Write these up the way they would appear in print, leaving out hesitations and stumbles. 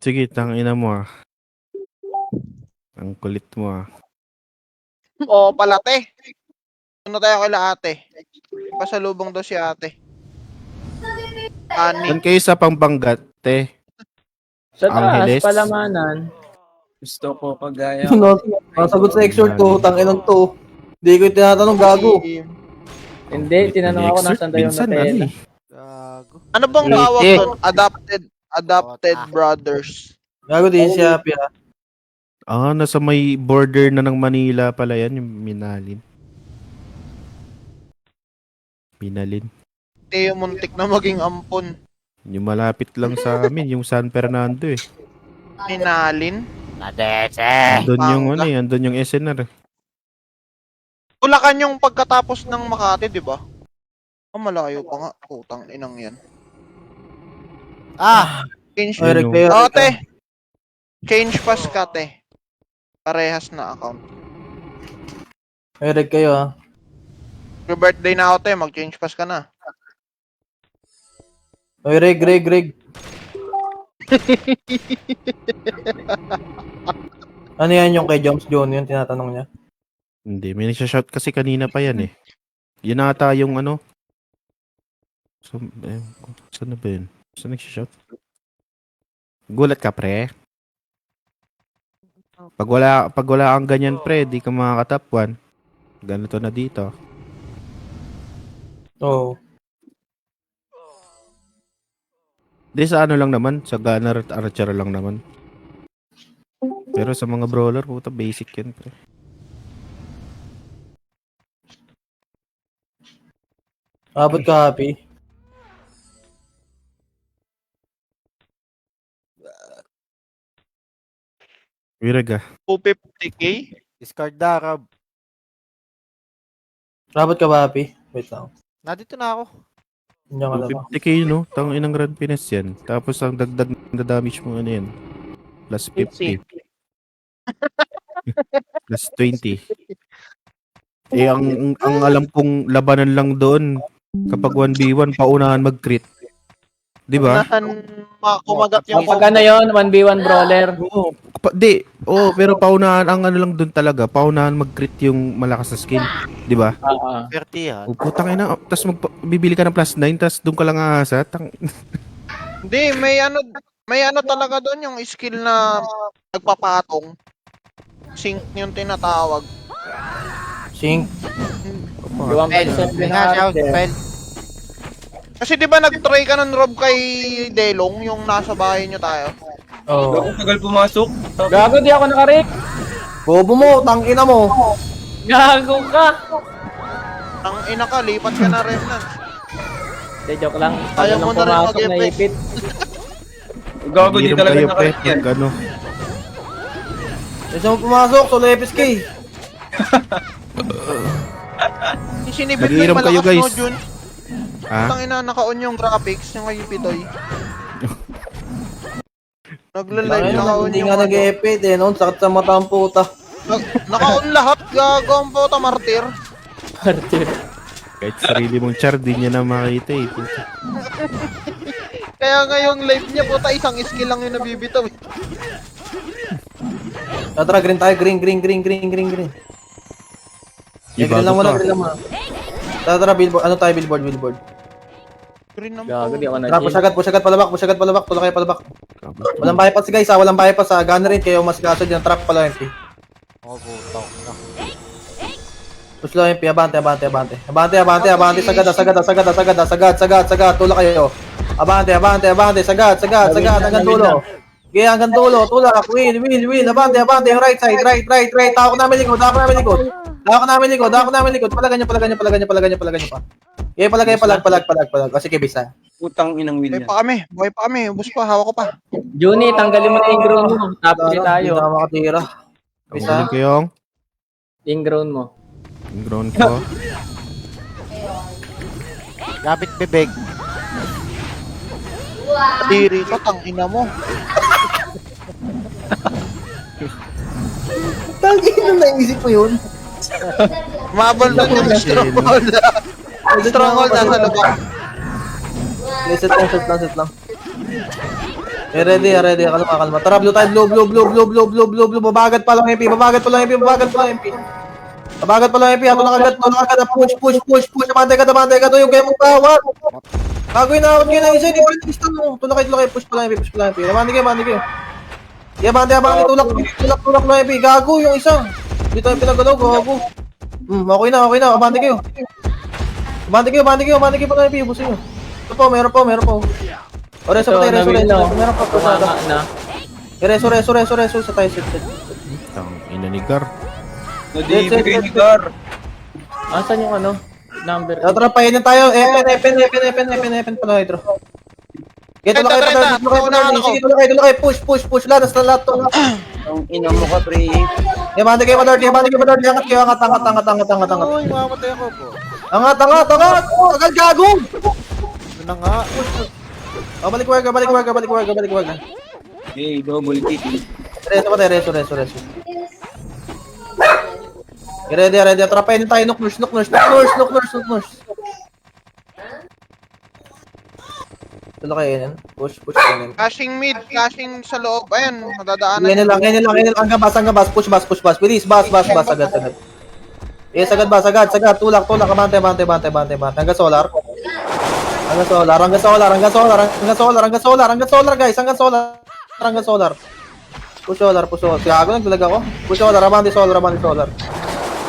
Sige, tangina mo ah. Ang kulit mo ah. Oo pala, te. Ano tayo kay ate? Pasalubong daw si ate. Ani. Saan kayo sa Pampanga, te? Sa taas, Angeles? palamanan. Gusto ko kagaya. Masagot sa exhort ko, tanginang to. Hindi ko yung tinatanong, gago. Hindi, tinanong ako Excerpt, nasaan daw yung minsan, Nutella. ano eh. Gago. Ano bang Wait, tawag eh. doon? Adopted brothers. Gago din siya, Pia. Ah, nasa may border na ng Manila pala yan, yung Minalin. Minalin. Te, yung muntik na maging ampon. Yung malapit lang sa amin, yung San Fernando eh. Minalin. Andun yung Pampanga. ano eh, andun yung SNR. Bulacan yung pagkatapos ng Makati, di ba? Malayo pa nga. Putang inang yan. Change. Ay, Ano? Rick, Oo, te. Change pass ka, te. Parehas na account. Ay, Rick kayo ah. Your birthday na ako, te. Mag-change pass ka na. Ay, Rick. Ano yan yung kay Jones John, yung tinatanong niya? Hindi, may nagsha-shout kasi kanina pa yan eh. Yun ata yung ano. So, saan na ba yun? Saan nagsha-shout? Gulat ka, pre. Pag wala kang ganyan, pre, di ka makaka-top 1. Ganito na dito. Oo. Di sa ano lang naman, sa gunner at archer lang naman. Pero sa mga brawler, puta basic yan, pre. Abot ka, Happy. Wirag ah. 250k? Discard Darab. Abot ka ba, Happy? Wait lang. Nandito na ako. Hindi ka lang. 50k no? Tang inang run Pinas yan. Tapos ang dagdag na damage mo ano yan? Plus 50. Plus 20. Eh ang alam kong labanan lang doon kapag 1v1 paunahan mag-crit. 'Di ba? Unahan kumagat yung Kapag ano yun, 1v1 brawler. Oo. Pero paunahan ang ano lang doon talaga, paunahan mag-crit yung malakas na skill, 'di ba? Oo. 30 yan. O putang ina, tapos bibili ka ng plus 9 tapos doon ka lang aasa. Hindi, may ano talaga doon yung skill na nagpapatong. Sync yung tinatawag. Sync. Yung percent May nga shout, Pel. Kasi di ba nag-try ka ng rob kay Delong, yung nasa bahay nyo tayo? Oo. Ang tagal pumasok. Gago, di ako nakarik. Bobo mo, tangina mo. Gago ka. Ang ina ka, lipat ka na Remnant. Hindi, joke lang. Ayaw Ayaw mo mo na rin pumasok na mag-effect. ipit. Gago, di Hiram talaga kayo, pre, nakalit yan. pag ano. Kasi mo pumasok, solo FSK. Sinibit mo Mag-iiram yung kayo, malakas mo, guys. Jun. Ha? Ang ina, naka-on yung graphics, yung kay Pitoy. Nagla-live Ayun, naka-on hindi yung nga nag-e-epit eh, no? Sakit sa mata ang puta. Naka-on lahat, gago ang puta, martir. Martir. Kahit sarili mong char, di niya na makita eh. Puta. Kaya nga yung live niya, puta, isang skill lang yung nabibitaw. Tara, green tayo, green. Iba Green lang muna, to. green lang muna. Tara, billboard. Ano tayo, billboard. Green ng Gago, di ako Tara, na-chill. push agad, palabak. Tula kayo palabak. Walang bypass guys, walang bypass sa gunner rin, kayo mas kaso dyan, trap pala yung P. Oh, butang na. Push lang yung P, abante, sagad, tula kayo. Abante, sagad, hanggang dulo. Okay, hanggang dulo, tulak, wheel, abante, yung right side, right, tao ko namin likod. Palagan nyo pa. Okay, palag. O sige, bisa. Putang inang wheel yan. Buhay pa kami, ubos pa, hawak ko pa. Juni, tanggalin mo na yung ground mo. Tapos Hindi tayo. na makatira. Bisa. Tawagin ko yung Yung ground mo. ground ko. Gamit bibig. Diri ka, tangina mo. Tangin na naisip mo yun. Mabal lang yung stronghold. Stronghold nasa lubak. Set lang. Ready. Kalma. Tara, blue tayo. Blue. Babagat pa lang MP. Babagat pa lang MP. Tulak agad. Push. Abante ka. Yung kaya mong tawag. Bago yung nawag nyo na isa. Hindi pa rin gusto mo. Tulak. Push pa lang MP. Abante kayo. Abante. Tulak lang MP. Gago yung isa. Hindi tayo pinagalaw. Gago. Okay na. Abante kayo. Abante kayo pa lang MP. Busin nyo. Ito po, meron po. Reso. Meron pa po sa na. Reso sa tayo set. Tang ina ni Gar. Nadibigay ni Gar. Asan yung ano? Number. Tara, painin tayo. Epen pala ito. Tulak kayo. Push. Lahat to. Ang ina mo ka, pre. Abante kayo, Madorty. Angat kayo. Angat. Uy, mamamatay ako po. Angat. Agad gago. Ito na nga. Balik work. Hey, double kick. Reso. Ready. Tara, painin tayo. Nuknurs. Tulak kayo yan. Push. Flashing mid, flashing sa loob. Ayan, nadadaanan. Ganyan lang. Ang gabas. Push. Bilis. Bas. Agad. Yes, agad. Tulak. Abante. Hanggang solar, guys. Hanggang solar. Push solar. Siyago lang talaga ako. Push solar. Abante solar.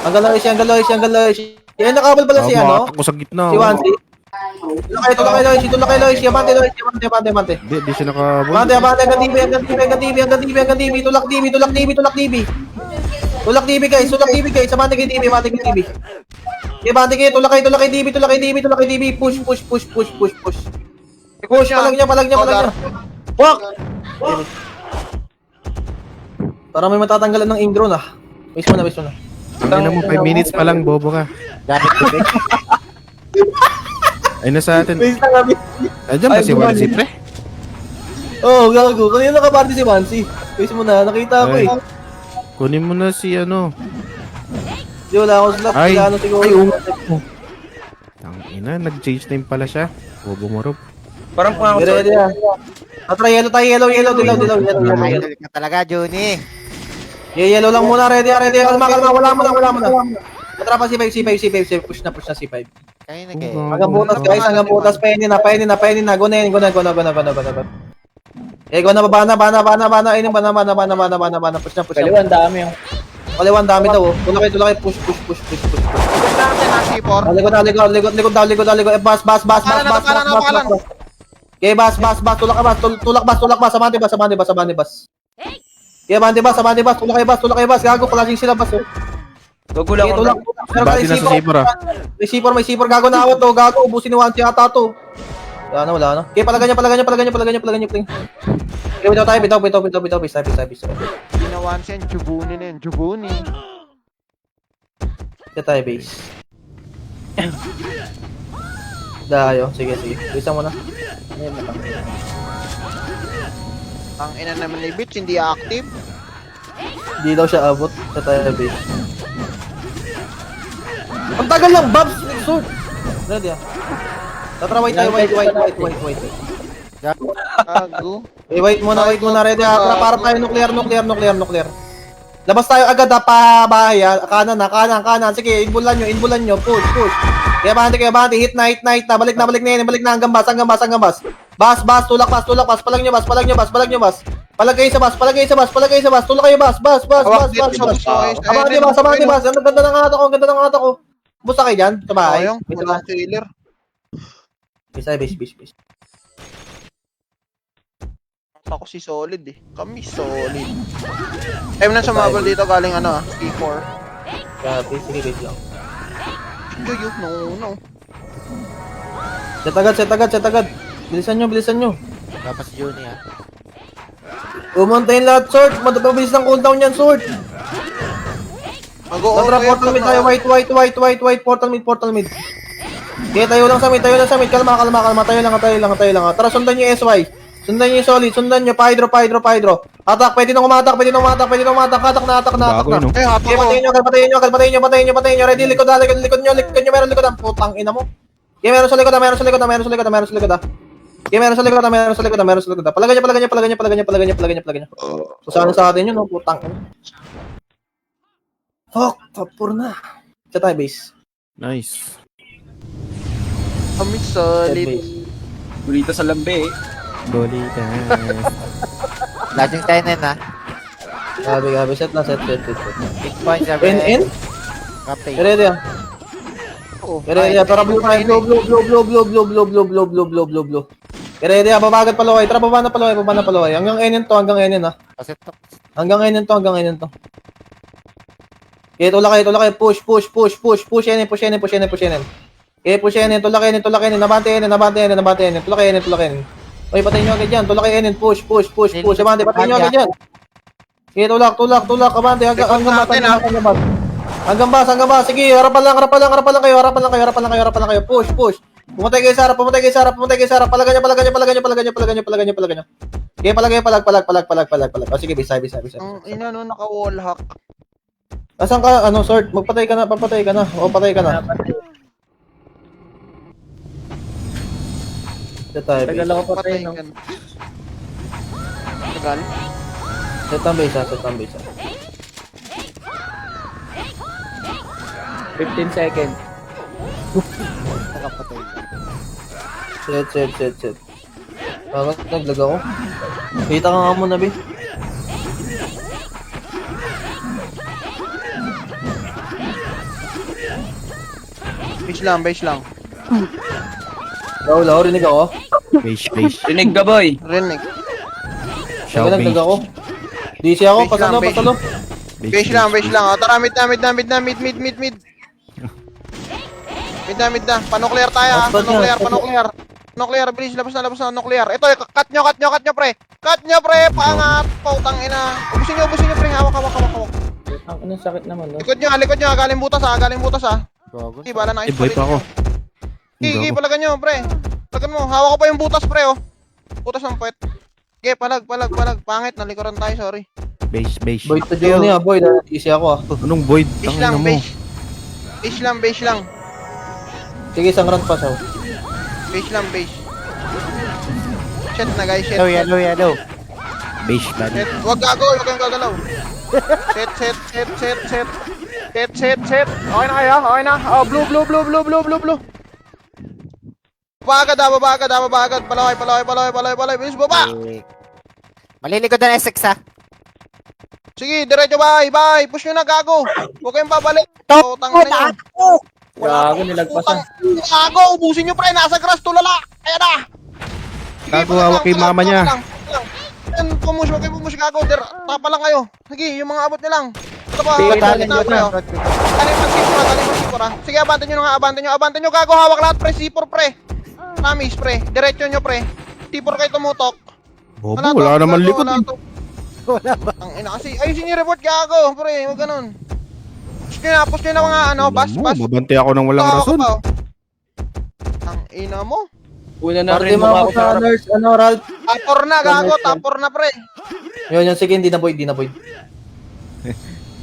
Hanggang loish. Yan, nakabal pala si ano? Ako sa gitna. Si Wansi. Tulak kayo, loish. Abante. Di siya nakabol. Abante. Hanggang TV. Tulak TV, guys. Abante kay TV. Abante kayo. Tulak kayo TV. Push. Push. Palag niya. Walk! Para may matatanggalan ng ingro na. Base mo na. Ano mo, 5 minutes pa lang, bobo ka. Gamit bibig. Ay, nasa atin. Base na kami. Andiyan ba si Wansi, pre? Gago. Kanina nakaparty si Wansi. Base mo na. Nakita ko Ay. eh. Kunin mo na si ano. Di wala akong slot. Ay. Siguro. Tang ina, nag-change name pala siya. Bobo mo, Rob. Parang pangako. Ready na. Tara, yellow tayo. Yellow. Idol ka talaga, Juni. Yellow lang muna. Ready. Kalma. Wala mo na. Tara pa C5. Push na C5. Kayo na kayo. Hanggang butas, guys. Painin na. Go na. Go na, bana. Push na. Kaliwan, dami yung. Kaliwan, dami daw. Tulak kayo. Push. Tignan natin ang C4. Likod. Bas. Okay, bas. Tulak bas. Abante bas. Okay, abante bas. Tulak kayo, bas. Gago, kalashing sila, bas. Gagula Okay, ko. tulak. Meron Bati tayo na sa Sibor, ah. May C4. Gago na awat to. Gago, ubusin ni Wansi ata to. Wala na. Okay, palagan niya. Okay, bitaw. Bisa. Ginawan siya, Jubuni. Kaya tayo, base. Dayo, sige. Bisa mo na. Ang ina naman ni Bitch, hindi active. Hindi daw siya abot. Kaya tayo, base. Ang tagal lang, Babs! Sword! Ready ah. Tatra, white. Gago. Wait muna, ready ah. Tara, para tayo nuclear. Labas tayo agad ha, pa bahay ha. Kanan. Sige, inbulan nyo. Push. Kaya bante. Hit na. Balik na hanggang bas. Bas, tulak bas. Palag nyo bas. Palag kayo sa bas. Tulak kayo bas. Abante bas. Ang ganda ng ata ko. Busta kayo dyan, sa bahay. Ayong, walang killer. Base. Ako si Solid eh. Kami solid. Time na sumabal dito galing ano C4. Sige, base lang. No. Set agad. Bilisan nyo. Dapat si Juni ha. Umunta yung lahat, Sword. Mabilis ng cooldown yan, Sword. Tatra, portal mid tayo. White. Portal mid. Okay, tayo lang sa mid. Kalma. Tayo lang. Tara, sundan nyo yung SY. Sundan nyo yung Solid. Sundan nyo. Pahydro. Attack. Pwede nang umatak. Attack na. Bago, no? Eh, hato Okay, ko. patayin nyo. Ready, likod nyo. Putang ina mo. Okay, meron sa likod. Okay, Okay, meron sa likod na, meron sa likod na, meron sa likod na. Palagan niya. So, sana sa atin yun, no? Putang. Fuck, top 4 na. Sa tayo, base. Nice. Kami Set solid. base. Bulita sa lambe eh. Bolita. Laging tayo na yun, ha? Gabi, set. Big point sabi. In? Kapay. Ready ah. Oo. Ready ah, tara blue tayo. Blue. Ready ah, babagat palaway. Tara, baba na palaway. Hanggang N to, Kasi to. Hanggang N to. Okay, tulak kayo. Push. Push N. Okay, push N. Tulak N. Nabante N. Tulak N. Oy, patayin nyo agad yan. Tulak N. Push. Abante, patayin nyo agad yan. Okay, tulak. Abante, hanggang bas. Sige, harapan lang kayo. Push. Pumatay kayo sa harap. Palagan nyo. Okay, palag. O, sige, bisa. Ang ina no, naka-wall hack. Asan ka, sword? Papatay ka na. O, patay ka na. Set tayo, Tagal base. ako pa tayo, Patay no? ka na. Tagal. Set ang base. 15 seconds. Nakapatay. Set. Bakit naglag ako? Kita ka nga muna, be. Base lang. Law, rinig ako. Base. Rinig ka boy. Rinig. Show Naglag base. ako. DC ako, Base lang, pasalo. Base lang. O, tara, mid na. Mid na. Panuklear tayo, ha? Hotspot niya, Panuklear, bilis, labas na, nuclear. Ito, cut nyo, pre. Pangat, pautang ina. Ubusin nyo, pre. Hawak. Ang sakit naman, no? Likod nyo, galing butas, ha? Gogo. Sige, bala na. Boy pa ako. Sige, palagan nyo, pre. Palagan mo, hawak ko pa yung butas, pre, oh. Butas ng puwet. Sige, palag. Pangit, nalikuran tayo, sorry. Base. Boy, to Johnny ah, boy. DC ako ah. Anong void? Base Tangina lang, mo. base lang. Sige, isang round pa siya. Base. Shit na, guys, shit. Yellow. Base ban. Set. Huwag kayong gagalaw. Set. Okay na kayo? Okay na? Oh, blue. Baba agad. Palaway. Bilis, baba! Malilikod na Essex, ha? Sige, diretso, bye. Push nyo na, gago. Huwag kayong babalik. Utang na nyo. Gago, nilagpasan. Gago, ubusin nyo, pre. Nasa grass, tulala. Ayan na. Sige, Gago, hawak kay mama niya. Push, huwag kayo push, gago. Tapa lang kayo. Sige, yung mga abot nyo lang. Ito pa, Sige, galing na, pre. Galing mag-sipura. Sige, abante nyo, gago. Hawak lahat, pre. C4, pre. Namis, pre. Diretso nyo, pre. C4 kayo tumutok. Bobo, wala naman gago, likod. wala to. Ang ina kasi. Ayusin nyo report, gago. Pre, huwag ganun. Push nyo na mga bas. Mabante ako ng walang rason. Ang ina mo. Una na Party rin mo mo ako sa nurse, Ralph. Tapor na, gago. Tapor na, pre. Yun, sige, hindi na void.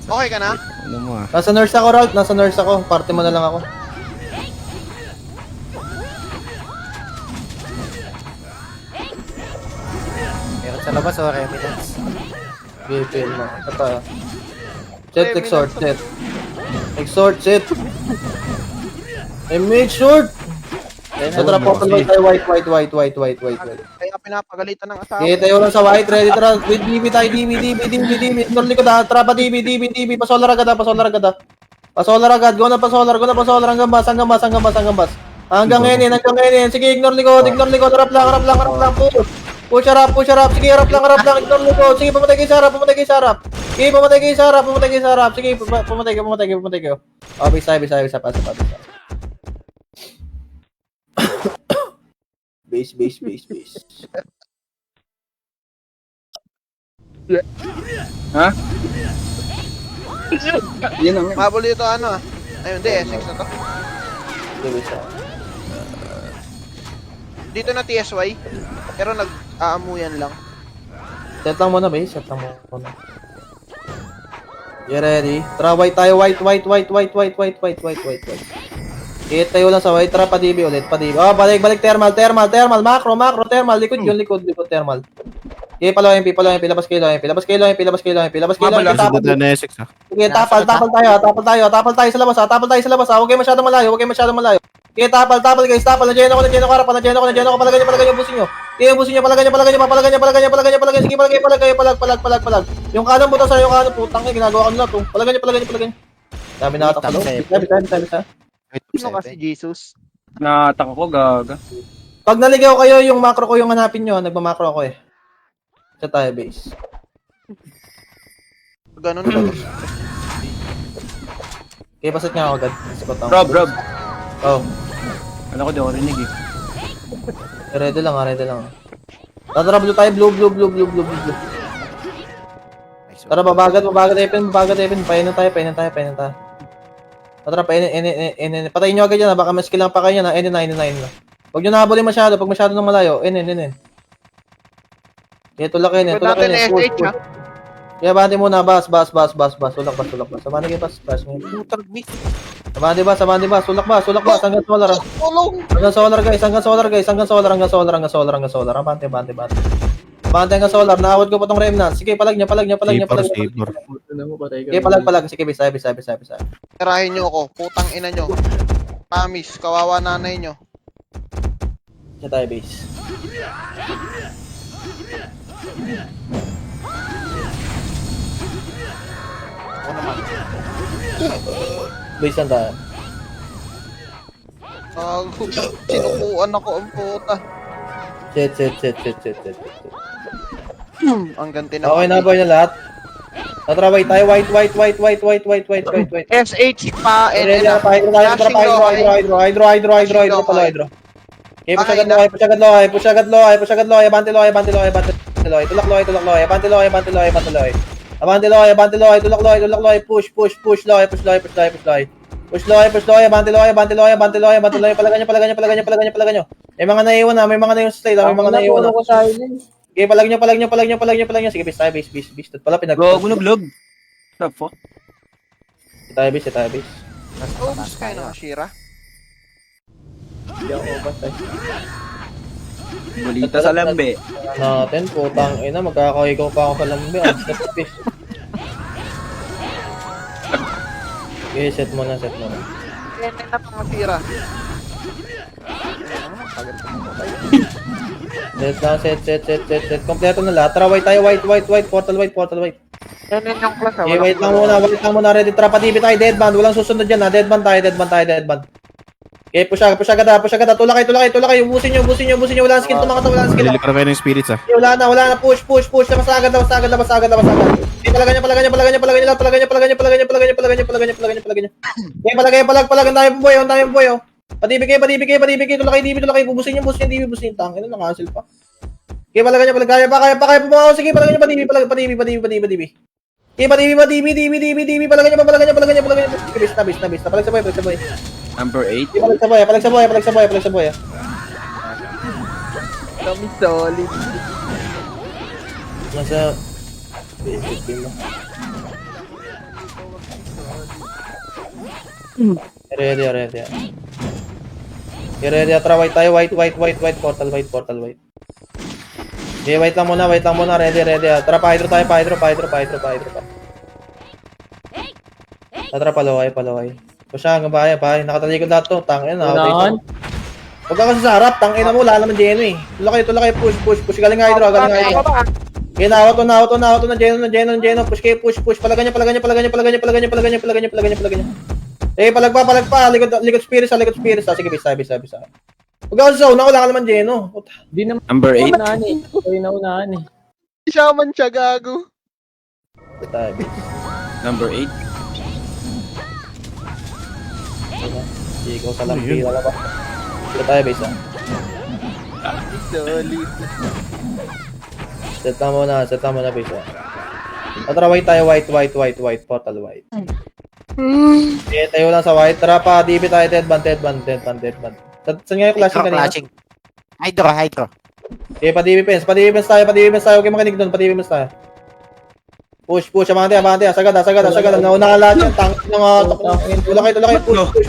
Okay ka na? Ano mo ah. Nasa nurse ako, Ralph. Party mo na lang ako. Meron sa labas, remnants. BPL mo. Ito. Set, exhort, set. I made short. Sa trap po, white. Kaya pinapagalitan ng asawa. Okay, tayo lang sa white. Ready, tara. With DB tayo, DB. Norli ko na. Trapa, DB. Pasolar agad. Pasolar agad. Go na pasolar. Hanggang bas. Hanggang ngayon. Sige, ignore likod. Harap lang. Push harap. Sige, harap lang. Ignore likod. Sige, pumatay kayo sa harap. Sige, pumatay kayo sa harap. Sige, pumatay kayo. Oh, bisa. Pasa. Base. Ha? Yan ang Mabol dito ano ah. Ayun, hindi, Essex na to. Dito na TSY. Pero nag-aamuyan lang. Set lang muna, base. You ready? Tara, white tayo. White. Tayo lang sa white trap, padibi ulit, padibi. Oh, balik, thermal, macro, thermal, likod yun, likod, thermal. Palo MP, labas kayo, labas kayo, Sunod na Essex ha. Sige, tapal tayo sa labas, Huwag kayo masyadong malayo. Tapal guys, nandiyan ako, palagay busin nyo. Palagay nyo. Sige, palag. Yung kanan butas sa yung kanan, putang eh, ginagawa ko na to. Palagay nyo. Dami na atak sa loob. Sino kasi Jesus? Naatak ako, gaga. Pag naligaw kayo, yung macro ko yung hanapin nyo, nagmamakro ako eh. Sa tayo base. Ganun ba? Kaya pasat nga ako agad. Rob. Oh, Ano ko, di ako rinig eh. ready lang. Tara, blue tayo, blue. Tara, babagat, Epen. Painan tayo. Tara, painin. Patayin nyo agad yan, baka mas kailangan pa kayo na. N9 na. Huwag nyo nahabulin masyado, pag masyado nang malayo. N. Kaya tulak yun. Pwede natin SH ha? Kaya bante muna, bas. Tulak bas. Sabante kayo, bas. Sabante bas. Tulak bas. Hanggang solar. Tulong! Hanggang solar guys. Hanggang solar. Bante. Bante hanggang solar. Naawad ko po tong remnant. Sige, palag niya. Saber. Sige, palag. Sige, bisa. Tirahin nyo ako. Putang ina nyo. Promise, kawawa nanay nyo. Sa tayo base. Ako naman. Base lang tayo. Sinukuan ako ang puta. Shit. Ang ganti na. Okay na boy na lahat. Tatraway tayo, white. SH pa, Ready na, hydro pala. Okay, push agad loy, abante loy, tulak loy, abante loy, tulak loy, push loy, palagay nyo. May mga naiwan sa state, Ako silence. Okay, palag nyo. Sige, base. Tat pala Gulog. Stop po. Tayo base. Ubus kayo ng Shira. Hindi ako basta. Balita sa lambe. Natin, putang ina, magkakahigaw pa ako sa lambi. Okay, set mo na. Kaya na pang Shira. Set. Kompleto na lahat. Tara, white tayo, white. Portal white. Yan yung class ha. Okay, wait lang muna. Ready. Tara, padibi tayo, deadband. Walang susunod dyan ha. Deadband tayo. Okay, push agad. Tulak kayo. Ubusin nyo. Wala nang skill tumakataw, Deliver kayo ng spirits ha. Wala na. Push. Labas agad. Okay, palagay nyo. Okay, palag. Ang dami po boy. Padibi kayo. Tulak kayo. Bubusin nyo. Tangin na, nakancel pa. Okay, palagay nyo. Kaya pa. Pumaw. Sige, palagay nyo. Padibi. Okay, padibi. Palagay nyo. Sige, bis. Palag sa boy. Number 8. Palag sa boy. Kami solid. Nasa... Ready. Ready, tara, white tayo, white, portal white. Okay, white lang muna, ready. Tara, pa-hydro tayo. Tara, palaway. Push hanggang bahay, nakatalikod lahat to, tangin na. Unahan. Huwag ka kasi sa harap, tangin na mo, wala naman Geno eh. Tulak kayo, push, galing hydro. Okay, nawat to na Geno, push, palagan nyo. Eh, palag pa, likod spirits. Sige, bisa. Huwag ka kasi sa una, wala ka naman Geno. Di naman Number 8. unahan eh. Ito yung naunahan eh. Shaman siya, gago. Number 8. Ikaw sa lampi, wala ba? Ito tayo, base Solid. Set lang muna, base Tara, white tayo, white, portal white. Okay, tayo lang sa white. Tara pa, DB tayo, deadband. Saan nga yung clashing kanina? Hydro. Okay, pa-DB fence tayo. Huwag kayo makinig doon, pa-DB fence tayo. Push, abante, sagad. Nauna ka lahat yan, tangin na nga. Tulak kayo, push.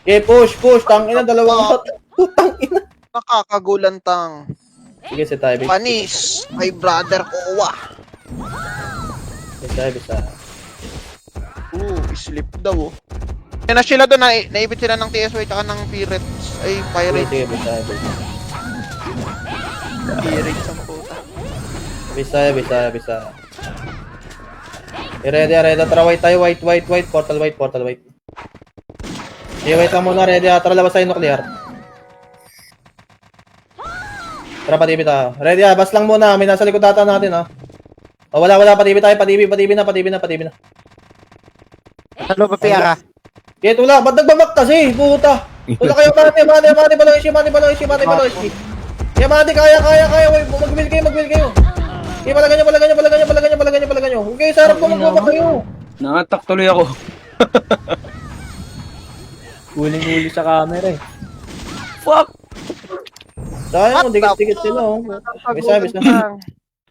Okay, push. Tangina, dalawang Tangina. Nakakagulantang. Sige, si tayo, base. Panis. My brother Kowa. Bisa. Sleep daw. Kaya na sila doon, naipit sila ng TSY tsaka ng Pirates. Ay, Pirates. Sige, bisa. Pirates ang puta. Bisa. Ready. Tara, white tayo. White. Portal white. Okay, wait lang muna. Ready. Tara, labas tayo nuclear. Tara, patibi tayo. Ready, bas lang muna. May nasa likod data natin, ha. Oh, wala. Patibi tayo. Patibi na. Ano ba piyara? Okay, tulak. Ba't nagbamak kasi? Puta. Tulak kayo, mati. Baloishi. Yeah, mati, kaya. Mag-build kayo. Okay, palagan nyo. Okay, sarap ko magbabak kayo. Nangatak tuloy ako. Huling-huli sa camera eh. Fuck! Sayang, dikit sila, oh. Bisa.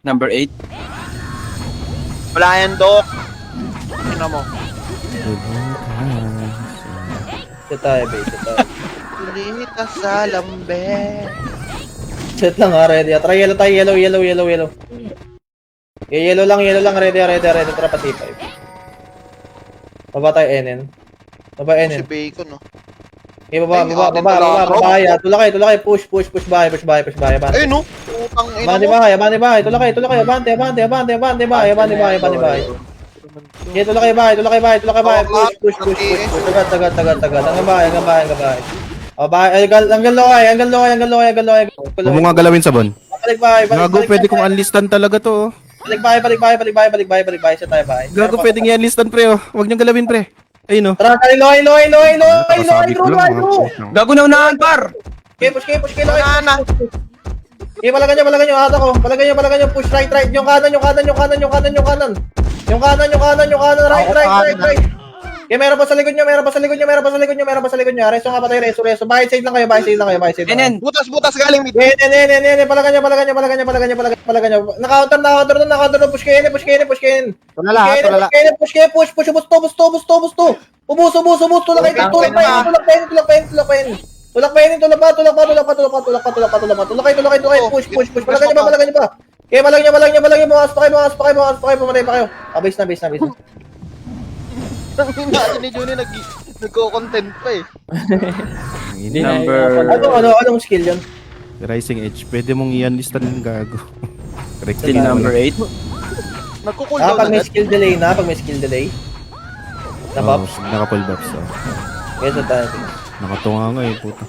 Number 8. Wala yan, Dok. Tingnan mo. Set tayo, base. Lilit ka sa lambe. Set lang, ha. Ready. Tara, yellow tayo. Yellow. Okay, yellow lang. Ready. Tara, pati 5. Baba tayo, NN. Si Bacon, no? Okay, baba. Tulakay. Push. Bahay. Ay, no? Putang ina mo. Bahay. Tulakay. Abante. Bahay. Okay, tulakay bahay. Push. Tagat. Hanggang bahay. Oh, bahay. Hanggang lokay. Huwag mo nga galawin sabon. Balik bahay. Gago, pwede kong unlistan talaga to. Oh. Balik bahay. Sa tayo bahay. Gago, pwedeng i-unlistan pre. Oh. Huwag niyong galawin pre. Ayun oh. Tara, loy. Nakasabi ko lang. Gago na unahan, par! Okay, push, loy. Ana. Okay, palagan nyo, hata ko. Palagan nyo, push right. Yung kanan. Right. Okay, meron pa sa likod nyo. Reso nga pa tayo, reso. Bahay side lang kayo. NN! Butas galing mid. Palagan nyo. Naka-counter doon. Push kayo. Tulala. Push. Busto. Ubus. Tulak pa. Push. Palagan nyo pa. Okay, balang nyo. Bukas pa kayo. Pumatay pa kayo. Base na. Natin ni Juni nagko-content pa eh. Number... Anong skill yun? Rising Edge. Pwede mong i-unlistan yung gago. Correct. Still number 8. Nagko-cooldown Pag may agad. skill delay. Na buffs. Naka-full buffs. Oh. Okay, so tayo. Nakatunga nga eh, puta.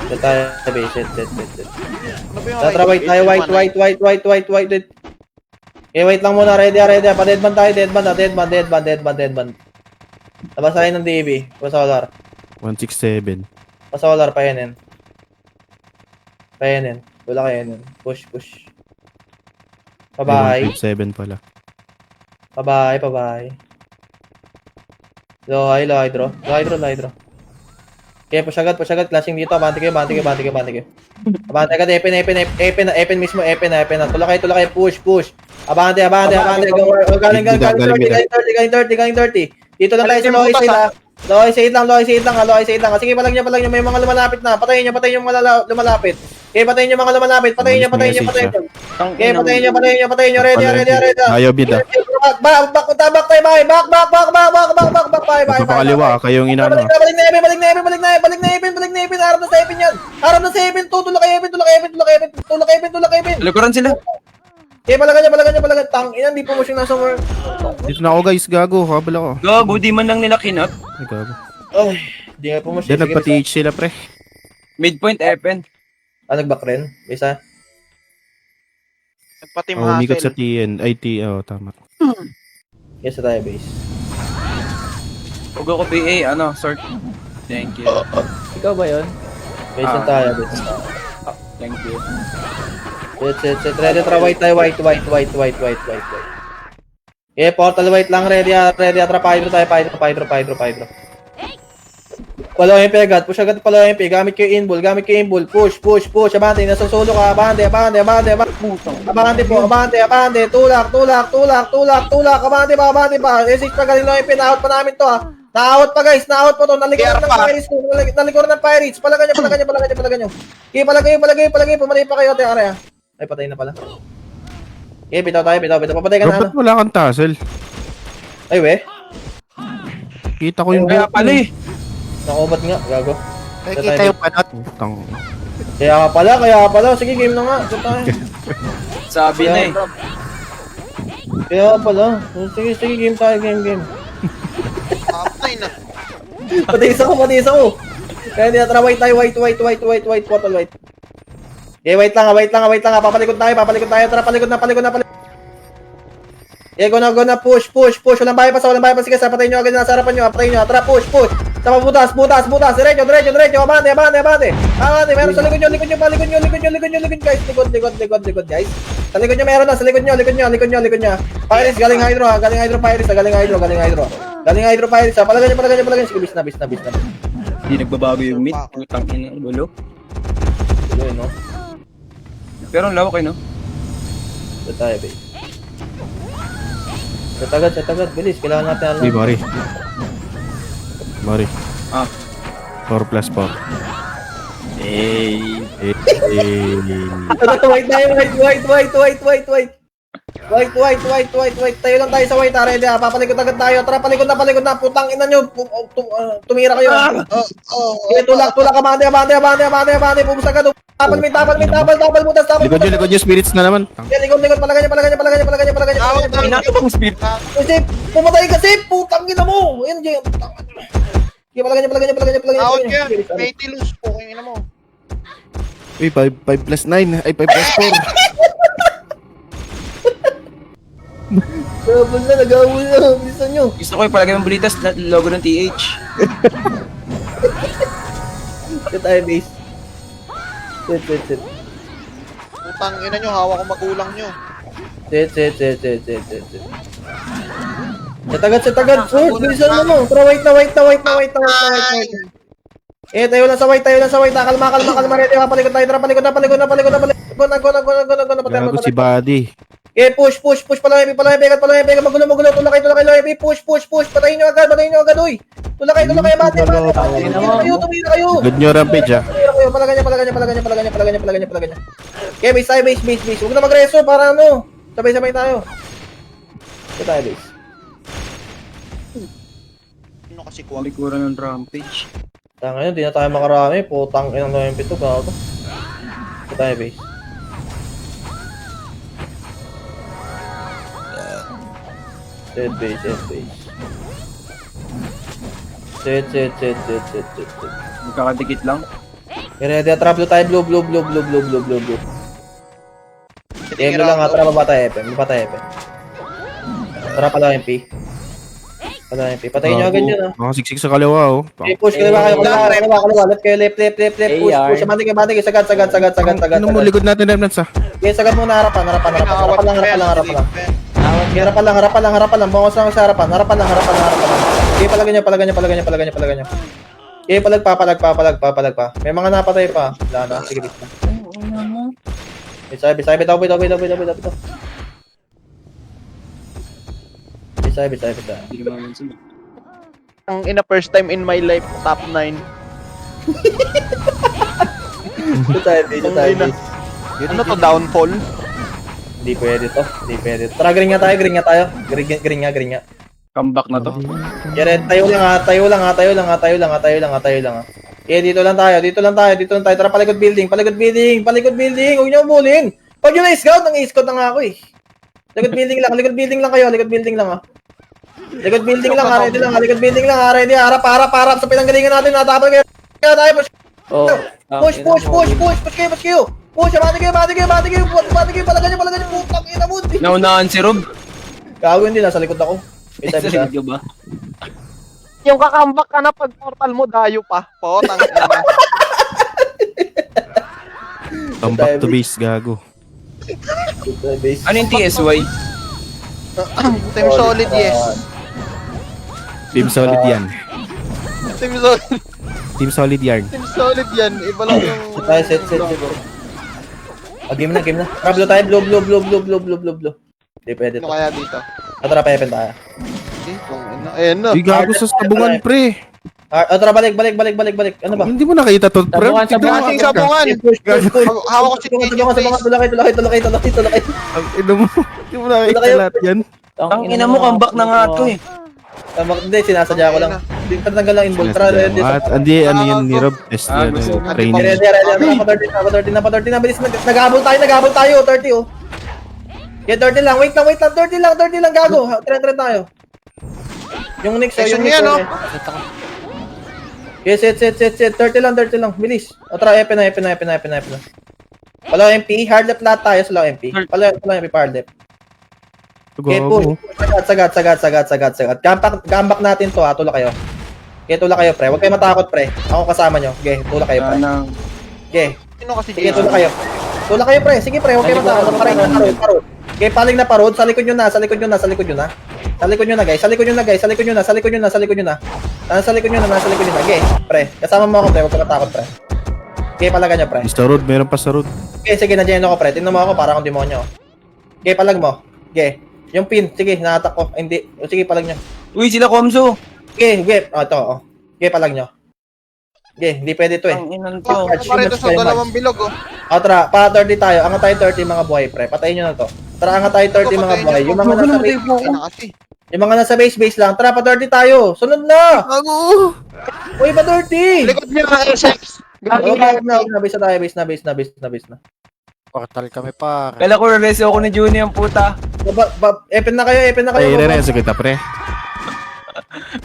So tayo, base. Set. Ano ba yung Tatra, white tayo, white. Okay, wait lang muna, ready. Pa-deadban tayo, deadban. Labas tayo ng DB. Pasolar. 167. Pasolar, painin. Wala kayo NN. Push. Pabahay. 157 pala. Pabahay. Low hydro. Okay, push agad. Clashing dito. Abante kayo. Abante agad. Epen mismo. Tulak kayo. Push. Abante. Galing 30. Dito lang tayo sa low side lang. Sige, palag nyo. May mga lumalapit na. Patayin nyo mga lumalapit. Okay, patayin nyo mga lumalapit. Patayin nyo. Okay, patayin nyo. Ready. Ayaw bid ah. Back tayo, bahay. Back, bahay. Ito pa kaliwa, kayong inano. Balik na Epen. Harap na sa Epen. Tulak Epen. Likuran sila. Okay, palagan nyo. Tang, hindi po mo siya nasa more. Dito na ako guys, gago. Habal ako. Gago, di man lang nila kinap. Ay, gago. Ay, hindi nga po mo siya. Diyan nagpa-TH sila pre. Midpoint, Epen. Nag-back rin? Isa? Nagpatim Umikot sa hassle. TN. Ay, T. Oh, tama. Yes, sa tayo base. Huwag ako PA, sort. Thank you. Ikaw ba yun? Base na tayo, base. Thank you. Set. Ready, tara, white tayo, white. Okay, portal white lang, ready, atra, pa-hydro tayo, pa-hydro. Palo MP agad, push agad palo MP, gamit ko yung inbull, push, abante, nasusulo ka, abante, abante, tulak, abante pa, S6 pa galing lang yung pinahout pa namin to ha, Na-out pa guys, na-out pa to. Nalikuran PR ng pa. Pirates. Nalikuran ng Pirates. Palagan nyo. Okay, palagay. Pumatay pa kayo, ate, are. Ay, patay na pala. Okay, bitaw tayo. Papatay ka na. Dapat wala kang tassel. Ay, we. Kita ko yung Kaya pala eh. Nakubat nga, gago. Nakikita yung panot. Utang. Kaya pala. Sige, game na nga. Ito tayo. Sabi na eh. Kaya pala. Sige, game tayo, game. Patay na. Patis ako. Kaya hindi na, tara, white tayo, white, bottle white. Okay, wait lang, papalikod tayo, tara, palikod na. Okay, go na, push, walang bahay pa, sige, patayin nyo agad na sa harapan nyo, tara, push, sama butas, diretso, abante, meron sa likod nyo, guys, likod, guys, sa likod nyo, meron na, sa likod nyo, Pirates, galing hydro, Pirates, galing hydro, Pirates, palagan nyo, sige, bis na. Hindi nagbabago yung mid. Putang ina, gulo. Yun, no? Pero ang lawak eh, no? Ito tayo, babe. Set agad, bilis, kailangan natin alam. Hey, Mari. Ah. 4 plus 4. Hey. White tayo, white. Tayo lang tayo sa white, ready, papalikot agad tayo. Tara, palikot na, putang ina nyo. Tumira kayo. Okay, tulak, abante, pumus agad. Tapal, butas. Likod nyo, spirits na naman. Okay, likod, palagan nyo. Pinatapang speed. Kasi, pumatay kasi, putang ina mo. Ayan, Jay. Okay, palagan nyo. Out yan. May tilus po. Kung ina mo. Uy, 5 plus 9. Ay, 5 plus 4. Nagawal na. Bilisan nyo. Gusto ko yung palagay ng bulitas na logo ng TH. Ito tayo, base. Set. Putang ina nyo. Hawak ko magulang nyo. Set. Set agad. Sword, bilisan mo. Tara, white na. Eh, tayo lang sa white. Kalma. Ready, papalikot tayo. Tara, palikot na. Gago si Buddy. Eh, push. Palahepe. Magulo. Tulak kayo, Hepe. Push. Patayin nyo agad, uy. Tulak kayo, bate. Tumira kayo. Good nyo rampage, ah. Palagan nyo. Okay, base tayo, base. Huwag na magreso para ano. Sabay-sabay tayo. Ito tayo, base. Ano kasi kuwag? Likuran ng rampage. Tanga yun, di na tayo makarami. Putang inang na yung pito, gago. Ito tayo, base. Set base. Set. Magkakadikit lang. Ready, trap tayo, blue. Eh, blue lang, trap, mabata epe. Trap pala MP. Patayin nyo agad yun, ah. Nakasiksik sa kaliwa, oh. Okay, push, kaliwa. Left kayo, left. Push, abante, sagad. Ano mo, likod natin, remnants, ah. Okay, sagad muna, harapan lang. Harapan lang. Bangos lang sa harapan. Harapan lang. Okay, palagan nyo. Okay, palag pa. May mga napatay pa. Wala na. Sige, bis na. Sabi, bitaw. Sabi. Hindi naman sila. Ang ina first time in my life, top 9. Ito tayo, base. Ano to, downfall? Hindi pwede to. Tara, green nga tayo. Green nga. Comeback na to. Jared, tayo lang ha. Eh, dito lang tayo. Tara, palikod building. Huwag niyo umulin. Pag yun na-scout, nang-i-scout na nga ako eh. Likod building lang kayo. Likod building lang ha. Ready lang. Harap sa pinanggalingan natin. Natapal kayo. Kaya tayo, push. Push kayo. Push, abante kayo. Palagan nyo. Putang ina mo. Naunahan si Rob. Gagawin din, nasa likod ako. Sa video ba? Yung kakambak ka na pag portal mo, dayo pa. Potang ina. Come back to base, gago. Ano yung TSY? Team solid, yes. Team solid yan. Team solid yan. Iba lang yung... Tayo, set. Game na. Trap tayo, blue. Hindi pwede Ano to. kaya dito? Tara, pepen tayo. kasi. Ayan na. Di gago sa sabungan, pre. Tara, balik. Ano ba? Hindi mo nakita to, pre. Sabungan, Tignan mo. Klaseng sabungan. Push. Hawak ko si Sabungan, tulakay. Ina mo. Hindi mo nakita lahat yan. Ang ina mo, comeback na nga to eh. Tama, hindi, sinasadya ko lang. Hindi ka tanggal lang involved. Tara, ready. At hindi, ano yun ni Rob? Test Ah, yan, gusto ko. training. Ready. Napa 13 na. Bilis, nag-ahabol tayo. 30, oh. Yeah, 30 lang. Wait lang. 30 lang, gago. Trend tayo. Yung next, Section yung niya, no? Okay, set. 30 lang. Bilis. O, tara, EP na. Palo MP, hard left lahat tayo sa low MP. Palo MP, hard left. Okay, push. Sagat. Gambak natin to, ha. Tula kayo. Okay, tula kayo, pre. Huwag kayo matakot, pre. Ako kasama nyo. Okay, tula kayo, pre. Okay. Sino kasi Sige, Jason? tula kayo, pre. Sige, pre. Huwag kayo matakot. Parod. Okay, paling na parod. Sa likod nyo na, guys. Sa likod nyo na. Nasa likod nyo na. Okay, pre. Kasama mo ako, pre. Huwag ka matakot, pre. Okay, palagan nyo, pre. Sa road, meron pa sa road. Okay, sige, nandiyan ako, pre. Tingnan mo ako para akong demonyo. Okay, palag mo. Okay. Yung pin, sige, nahatak ko. Hindi. O, sige, palag nyo. Uy, sila Komso. Okay, ito, oh. Okay, palag nyo. Okay, hindi pwede to, eh. Ang inan Oh, to. pa rito sa dalawang bilog, oh. Tara, pa 30 tayo. Angat tayo 30 mga buhay, pre. Patayin nyo na to. Tara, angat tayo 30 mga buhay. Yung mga nasa base, Ay, na kasi. yung mga nasa base lang. Tara, pa 30 tayo. Sunod na! Gago! Uy, pa 30! Likod niya na, SX. Okay, na. Base na. Portal kami pa. Kala ko rereso ako ni Juni ang puta. Epen na kayo. Ay, re-reso kita, pre.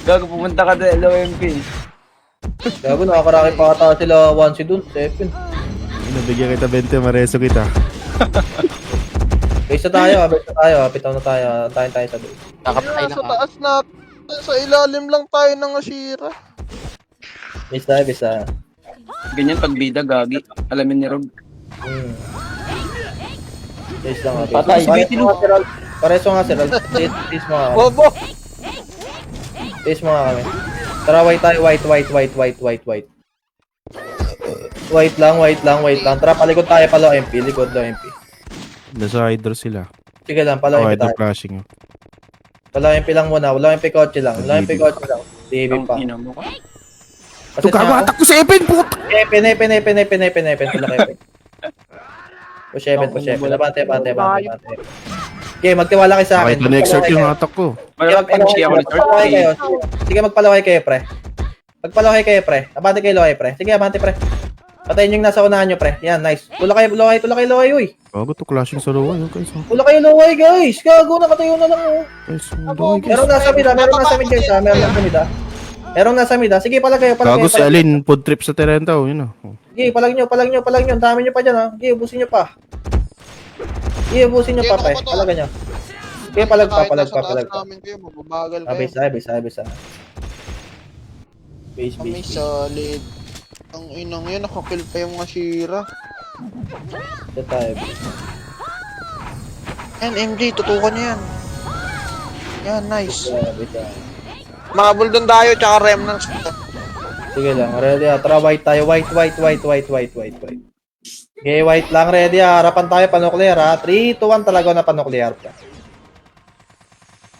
Gago, pumunta ka sa LOMP. Gago, nakakaraki pa kata sila 1 si dun. Epen. Nabigyan kita 20, mareso kita. Base na tayo. Pitaw na tayo. Tayo sa base. Nakapatay Sa na. taas na. Sa ilalim lang tayo ng Ashira. Base tayo. Ganyan pag bida, gagi. Alamin ni Rob. Base lang ako. Patay. Pareso nga si Ral. Base mo nga kami. Bobo! Base mo nga kami. Tara, white tayo. White. White lang. Tara, palikod tayo. Palo MP. Likod low MP. Nasa hydro sila. Sige lang, palo Oh, MP hydro tayo. flashing. Palo MP lang muna. Wala MP kotse lang. TV Ang pa. ina mo ka. Kasi Ito ka, atak ko sa Epen, puta! Epen. Tula kayo. Push Epen. Labante. Okay, magtiwala kayo sa akin. Kahit na exert yung atak ko. Mag-MG ako ni Magpalaway kayo. 30. Sige, magpalaway kayo, pre. Abante kayo, lohay, pre. Sige, abante, pre. Patayin yung nasa unahan nyo, pre. Yan, nice. Tula kayo, lohay, uy. Gago to, clashing sa lowa. Yung guys, oh. Tula kayo, lohay, guys. Gago, nakatayo na lang, oh. Guys, lowa, guys. Meron nasa mid, guys, ha. Meron nasa mid, ha. Sige, palag kayo. Gago si Alin, food trip sa Terenta, oh, yun, oh. Sige, palag nyo. Ang dami nyo pa dyan, ha. Sige, ubusin nyo pa. Pre. Palagan nyo. Sige, palag pa. namin kayo, mababagal kayo. Base. Kami solid. Ang inang yun, nakakill pa yung Ashira. Ito tayo, base. Yan, MJ, tutukan niya yan. Yan, nice. Base. Mga Buldon tayo, tsaka Remnants. Sige lang, ready, ha. Tara, white tayo. White. Okay, white lang, ready, ha. Harapan tayo, panuklear, ha. 3, 2, 1 talaga na panuklear.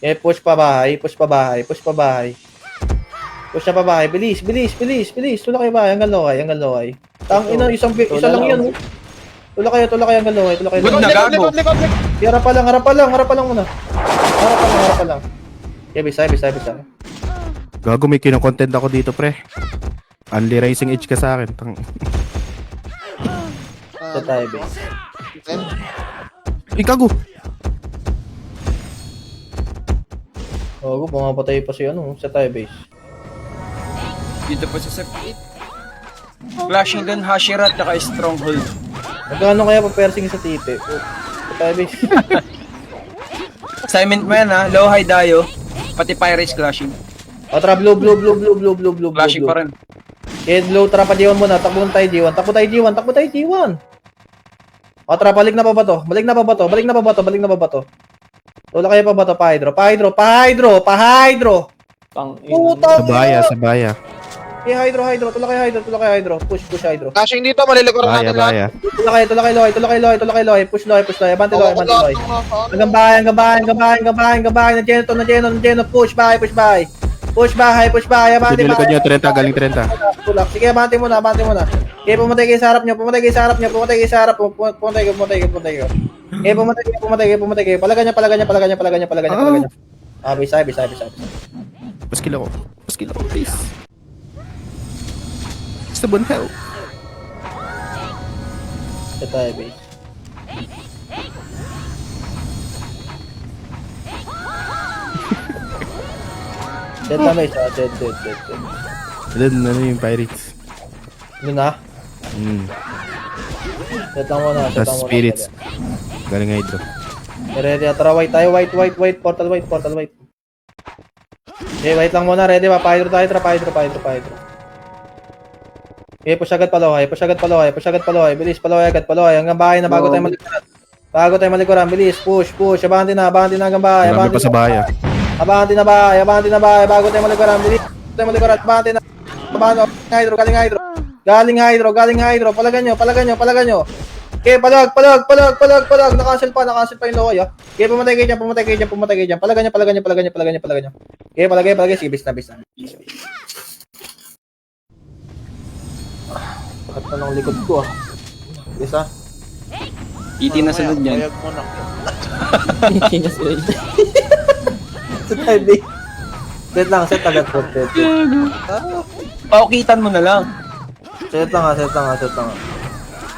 Okay, push pa bahay. Push na pa bahay. Bilis. Tula kayo bahay, hanggang loway. Tang ina, isa lang yun. Oh. Tula kayo, hanggang loway. Good na, gago. Likod. Harapan lang muna. Harapan lang. Okay, bisa. Gago, may kinokontent ako dito, pre. Only Rising Edge ka sa akin. Tang... Ito tayo, base. Ay, gago! Oo, pumapatay pa si sa tayo, base. Dito pa sa set 8. Flashing gun, Hashira, tsaka Stronghold. Magkano kaya pa persing sa tipe? Ito tayo, base. Assignment mo yan ha, low, high, dayo. Pati Pirates clashing. O, tara, blue. Flashing pa rin. Okay, blue, tara pa D1 muna. Takbo tayo D1. O, tara, balik na pa ba to? Wala kayo pa ba to? Pa hydro. Pang Puta! Sa baya. Hydro. Tulak kayo Hydro. Push Hydro. Flashing dito, malilikuran Baya, natin lahat. baya. Tulak kayo Loy. Push Loy. Abante Loy. Hanggang bahay. Na Geno. Push bahay. Abante Pinilikod nyo, 30, galing 30. Tulak. Sige, abante muna. Okay, pumatay kayo sa harap nyo. Pumatay kayo. Pumatay kayo. Palagan niya. Bisa. Paskil ako, please. Someone help. Ito tayo, base. Dead na, base. Dead. Then, ano yung pirates? Yun na. Set lang muna. Tapos spirits. Galing Hydro. Ready, tara, white tayo. White. Portal white. Okay, white lang muna. Ready ba? Pa-hydro tayo. Pa-hydro. Okay, push agad palohay. Bilis, palohay agad. Hanggang bahay na bago tayo malikuran. Bilis, push. Abante na hanggang bahay. Marami pa sa baya. Abante na bahay. Bago tayo malikuran. Bilis, abante na. Galing hydro. Palagan nyo. Okay, palag. Nakancel pa yung lokoy, ah. Okay, pumatay kayo dyan. Palagan nyo. Okay, palagay. Sige, bis na. Bakit na ng likod ko, ah. Bis, ah. Iti na sunod yan. Bayag mo na. Set tayo, B. Set agad po. Paukitan mo na lang. Set lang, ah.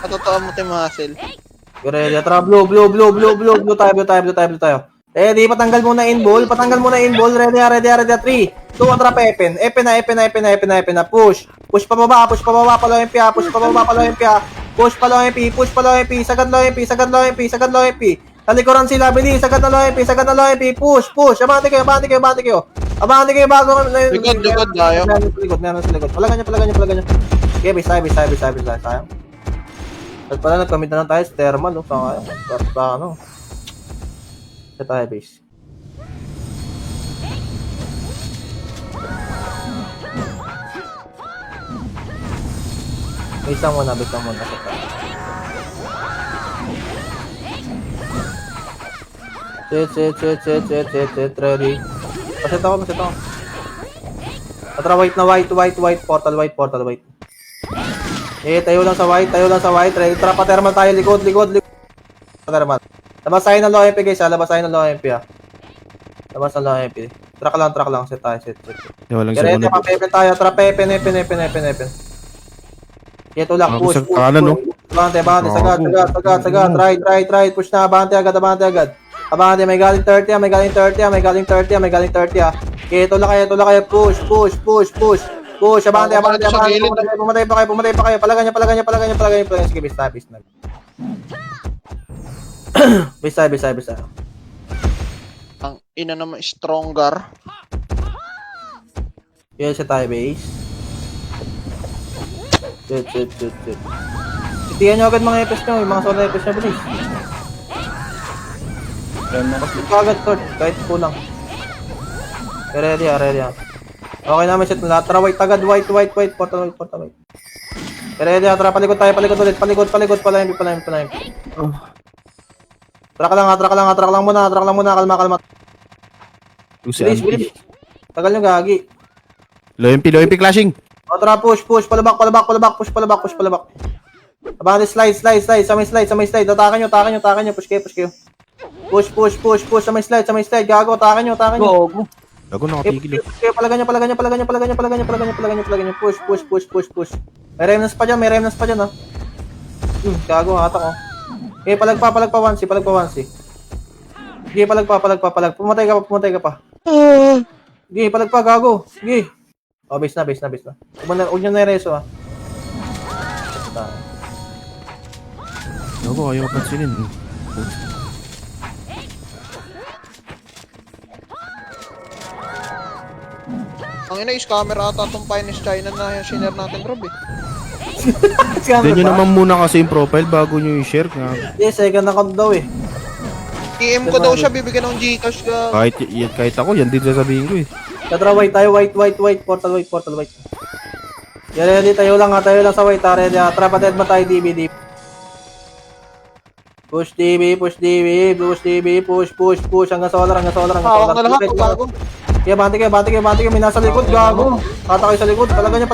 Matotoo mo tayo muscle. Ready, tara, blue tayo. Di patanggal muna in ball. Ready, 3, 2, 1, trap, Epen na. Push pababa, palo MP. Push palo MP. Sagad lo MP. Talikuran sila, bilis. Sagad na lo MP. Push. Abante kayo bago. Likod tayo. Meron sa likod. Palagan nyo. Okay, bisa tayo. At pala nagkamit na lang tayo sa thermal, no? Sa ano? Sa tayo, base. Base lang muna. Sa tayo. Set. Ready. Paset ako. Atra, white. Portal white. Tayo lang sa white. Ready, trapa thermal tayo. Likod. Thermal. Labas tayo ng low MP, guys. Labas ng low MP. Track lang. Set tayo. Walang Ready, segundo. pa-pepen tayo. Trap, Epen. Tulak, Ako push. sa kanan, no? Abante. Sagad. Right. Push na. Abante agad. Abante, may galing 30. Okay, tulak kayo. Push, abante. Pumatay pa kayo. Palagan nyo. Sige, bis na. Bisa. Ang ina naman, stronger. Yan sa tayo, base. Set. Itiyan nyo agad mga EPS nyo. Yung mga solo EPS nyo, bilis. Agad, Lord. Kahit kulang. Ready. Okay namin set na lahat. Tara, white agad. White. Portal white. Ready, tara, palikod tayo. Ulit. Palikod. Pala MP. Track lang muna. Kalma. Bilis. Tagal nyo, gagi. Low MP clashing. O, tara, push. Palabak. Push palabak. Abante, slide. Sa may slide. Atakan nyo. Push kayo. Push. Sa may slide. Gago, atakan nyo. Gogo. Ako nakapigil. Okay, palagan nyo. Push. May remnants pa dyan, ha. Gago, hatak ko. Okay, palagpa 1C. Sige, palagpa. Pumatay ka pa. Sige, palagpa, gago. Sige. Oh, base na. Huwag nyo na i-reso, ha. Ako, ayaw pansinin. Ang ina, scammer ata itong Finest China na shiner natin, Rob, eh. Then nyo naman muna kasi yung profile bago nyo i-share. Yes, second account daw, eh. PM ko daw siya, bibigyan ng Gcash ka. Kahit ako, yan din sasabihin ko eh. Tatra, white tayo. White. Portal white. Ready, tayo lang sa white, ready, trap at head ba tayo, DB. Push DB, push hanggang solar. Hawak na lahat, gago. Kaya bante kayo, may nasa likod, gago. Kata kayo sa likod, palagan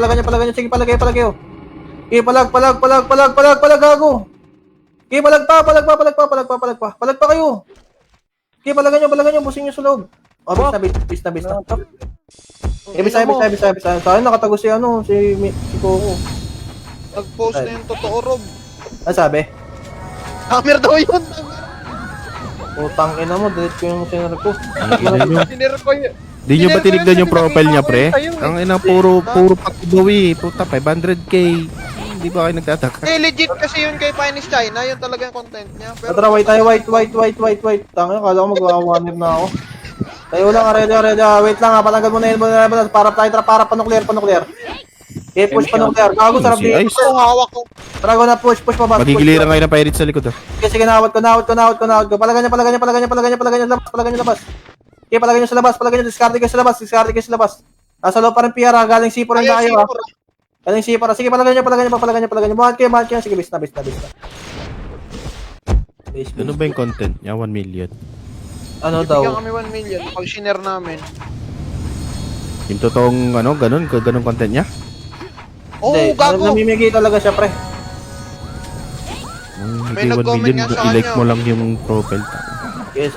nyo, sige, palagay, oh. Kaya palag, gago. Kaya palag pa kayo. Kaya palagan nyo, busin nyo sa loob. Oh, bis na. Bis. Sa akin nakatago si Coco. Nag-post na yung totoo, Rob. Ano sabi? Hammer daw yun. Putang ina mo, delete ko yung sinarag ko. Sinir ko yun. Di nyo ba tinignan yung profile niya, pre? Sa'yo, eh. Ang ina, puro patugawi. Puta, 500k. Hindi ba kayo nagtataka? Legit kasi yun kay Finest China, yun talaga yung content niya. Pero Tara, white tayo, white. Tangin, kala ko magwa-1 na ako. Tayo lang, ready. Wait lang, patanggal mo na yun. Para pa-nuclear. Okay, push pa-nuclear. Gago, sarap Si dito. Ice. ako hawak ko. Drago na, push pa ba? Magigiliran kayo ng pirates sa likod, ah. Sige, nawat ko. Palagan niya labas. Okay, palagan niyo sa labas. Discard kayo sa labas. Nasa loob pa rin PR, galing C4 rin tayo, ha. Galing C4. Sige, palagan niyo. Buhat kayo. Sige, bis na. Ano ba yung content niya? 1 million. Ano Bigyan daw? kami 1 million pag shinare namin. Yung totoong, ganun content niya? Oo, Hindi, gago. namimigay talaga siya, pre. May Hindi 1 nag-comment million, nga sa i-like kanya. mo lang yung profile. Yes.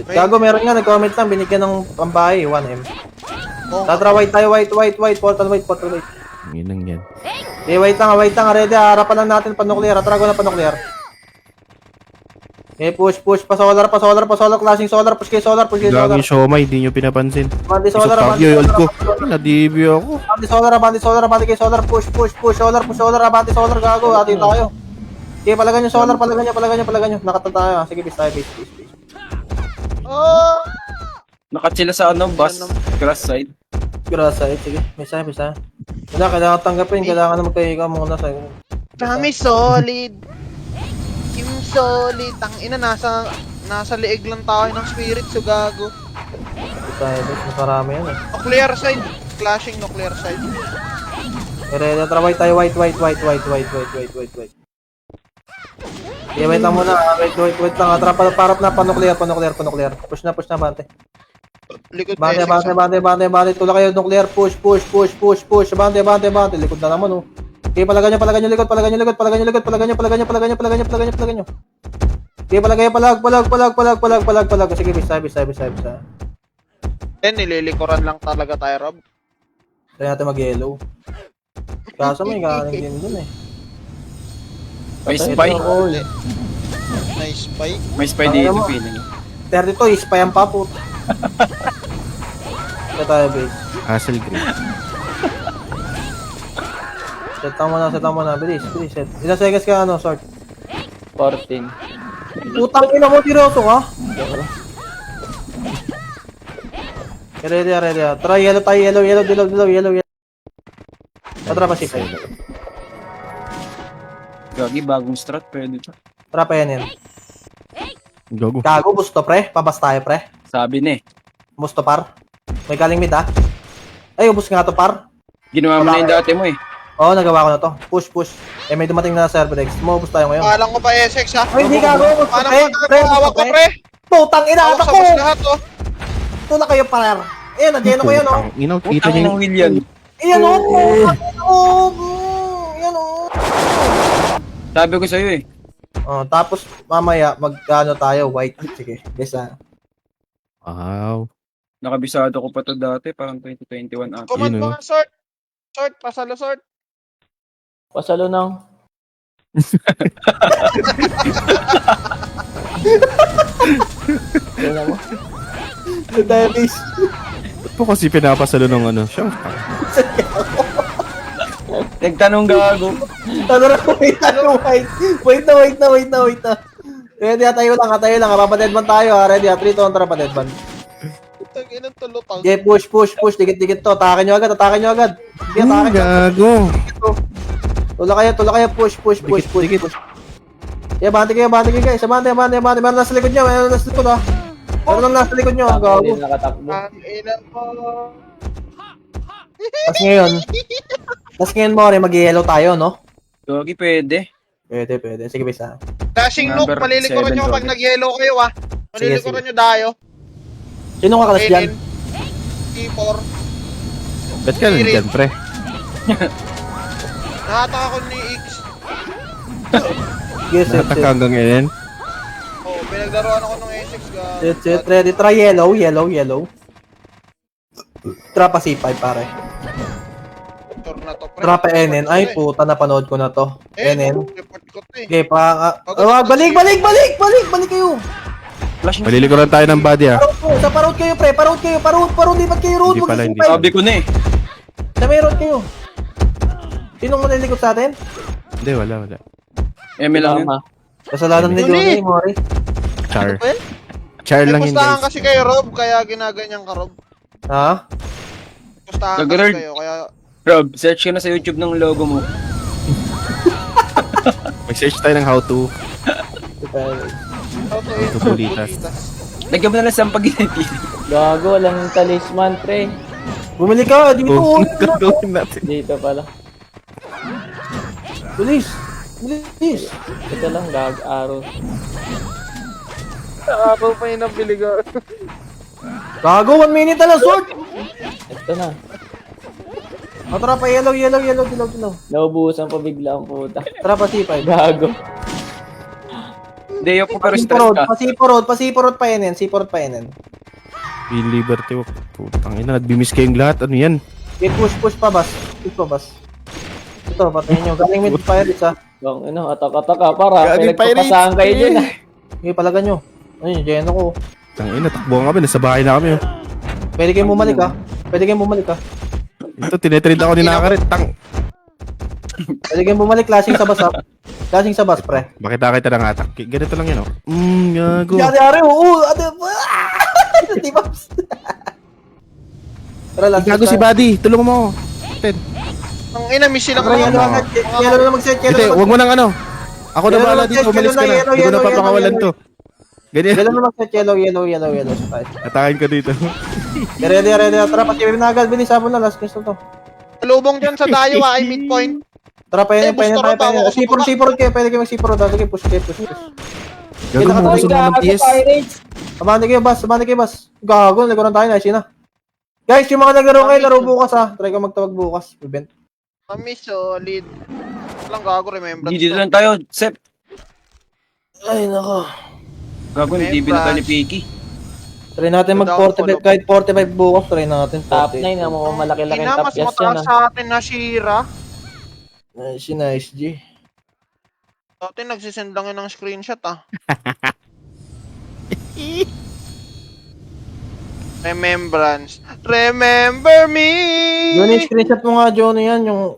Gago, meron nga, nag-comment lang, binigyan ng pambahay, 1M. Oo. Tatra, white tayo, white, portal white. Inang yan. Okay, white lang, ready, harapan lang natin pa-nuclear, atrago na pa-nuclear. Okay, push, pa-solar, clashing solar, push kayo solar. Gagawin siomay, hindi nyo pinapansin. Bandi Isok solar, tagyo, yun ko. Nadibyo ako. bandi kayo solar, push, solar, abante solar, gago, atin tayo. Okay, palagan nyo solar, palagan nyo. Nakatan tayo, sige, base tayo, base. Oh! Nakat sila sa bus. Grass side. Grasa, sige, bisa. Wala, kailangan tanggapin, kailangan na magkahiga muna sa... Kami solid. Team solid. Tangina, nasa liig lang tayo ng spirit, so gago. Tayo, base, masarami yan, eh. Nuclear side. Clashing nuclear side. Ready, tara, white tayo, white. Okay, wait lang muna, wait lang, tara, parap na, pa-nuclear. Push na, bante. Likod Bante, tula kayo, nuclear, push, bante, likod na naman, oh. Okay, palagan nyo likod. Okay, palag. Sige, bisa. Nililikuran lang talaga tayo, Rob. Kaya natin mag-yellow. Kaso may galing din dun, eh. May spy. Nice spike. May spy dito, feeling. 32, spy ang paput. Kaya tayo, base. Hassle grade. Set lang muna. Bilis. Set. Ilang seconds ka, sort? 14. Putang ina mo, tiroso ka? Ready. Tara, yellow tayo, yellow. Tara pa, ship. Gagi, bagong strat, pwede pa. Tara pa yan. Gago. Gago, gusto, pre. Pabas tayo, pre. Sabi na eh. Gusto, par. May galing mid, ah. Ay, ubus nga to, par. Ginawa mo na yung dati mo eh. Oo, nagawa ko na to. Push. Eh, may dumating na server X. Maubos tayo ngayon. Palang ko pa SX, ha? Ay, hindi gago. Ubus ko, Palang pre. ko gago. Hawak ko, pre. Putang ina, Hawak anak sa ko. bus lahat, oh. Tula kayo, par. Ayan, nandiyan ko yan, oh. Inaw, kita Utang niyo ng William. Ayan, oh. Ayan, oh. Sabi ko sa'yo eh. Oh, tapos mamaya magkano tayo, white. Sige, bisa. Wow. Nakabisado ko pa to dati, parang 2021 ata. Command Yun, oh. mga sort. Sort, pasalo sort. Pasalo ng... Tingnan mo. Davis. Ba't po kasi pinapasalo ng siya? Nagtanong gago. Ano na, white. Wait na. Ready, tayo lang. Papadead man tayo, ha. Ready, 3 to 1, tara, padead man. Tangina, tulutang. Okay, push. Dikit to. Atakin nyo agad. Sige, atakin nyo. Gago. Tula kayo. Push. Yeah, bante kayo, guys. Bante. Meron nasa likod nyo, ha. Meron nasa likod nyo, gago. Hindi nakatakbo. Ang ina mo. Tapos ngayon, Tapos ngayon mo rin, mag-yellow tayo, no? Gogi, pwede. Pwede. Sige, bisa. Dashing Nook, Number malilikuran nyo 7, pag nag-yellow kayo ah. Malilikuran nyo dayo. Sino kakalas dyan? Enen. T4. Ba't ka nandyan, pre? Nahatak ako ni X. Yes, Natak ka hanggang ngayon. Oh, pinaglaruan ako ng Essex ga. Set. Ready. Try yellow. Trapa C5, pare. Sure na to, pre. Trapa NN. Ay, puta, napanood ko na to. NN. Report ko to eh. Okay, balik kayo. Flashing. Malilikuran tayo ng body, ah. Parot kayo, pre. Parot. Lipat kayo road. Hindi pala, hindi. Sabi ko na eh. Sa may road kayo. Sinong manilikot sa atin? Hindi, wala. Eme lang yun. Tama. Kasalanan ni Johnny, Mori. Char. Well, Char may lang yun, pustahan guys. kasi kayo, Rob, kaya ginaganyan ka, Rob. Ha? Pustahan Nag-nerd. kasi kayo, kaya... Rob, search ka na sa YouTube ng logo mo. Mag-search tayo ng how to. How to Ito, bulitas. Lagyan mo na lang sa paginati. Gago, walang talisman, pre. Bumili ka, dito. Oh, gagawin natin. Dito pala. Bilis. Ito lang, arrow. Ako pa yung nabili ko. Gago, 1 minute na lang, sword. Ito na. Trapa, yellow. Naubusan pa bigla ang puta. Trapa C5. Gago. Deo po pero stress ka. Pasipurot pa NN. Be Liberty Walk. Putang ina, nagbimis kayong lahat. Ano yan? Okay, push pa, bas. Ito, patayin nyo. Galing mid fire, isa. Bang, atak-atak ka, para. Galing Pinagpapasahan kayo dyan, ah. Okay, palagan nyo. Ayun, Jeno ko. Tang ina, takbuhan kami. Nasa bahay na kami, oh. Pwede kayong bumalik, ha? Ito, tinetrade ako ni Nakarit. Tang. Pwede kayong bumalik, klaseng sa bas, ha? Klaseng sa bas, pre. Bakit kita ng attack? Ganito lang yan, oh. Gago. Yari, oo! Di ba? Tara, last Gago si Buddy. Tulungan mo ako. Ten. Ang ina, miss silang Tara, yellow agad. Yellow na mag-set, Hindi, huwag mo nang ano. Ako na Yellow bahala na, dito. yellow Umalis na, ka na. yellow, Hindi ko na yellow, papakawalan yellow. to. Ganyan. Yellow na mag-set, yellow. Atakin ko dito. Ready. Tara, pasiwin na agad. Bilis, sabon na. Last question to. Lubong dyan sa dayo ay midpoint. Tara, painin. gusto rin ba ako? C4 kayo. Pwede kayo mag-C4. Sige, push. Gago mo. Gusto mo ng PS. Sabante kayo, bas. Gago, nagkaroon tayo. Nice na. Guys, yung mga naglaro ngayon, laro bukas, ha. Try ko magtawag bukas. Event. Mami, solid. Walang gago, remembrance. Dito lang tayo, Sep. Ay, nako. Gago, hindi binata ni Piki. Try natin mag-45. Kahit 45 bukas, try natin. Top 9, ang mga malaki-laki Ina, top mas yes yan, mataas ah. sa atin na Shira. Nice, G. Dati nagsisend lang yun ng screenshot ah. Remembrance. Remember me! Yun yung screenshot mo nga, Johnny, yan. Yung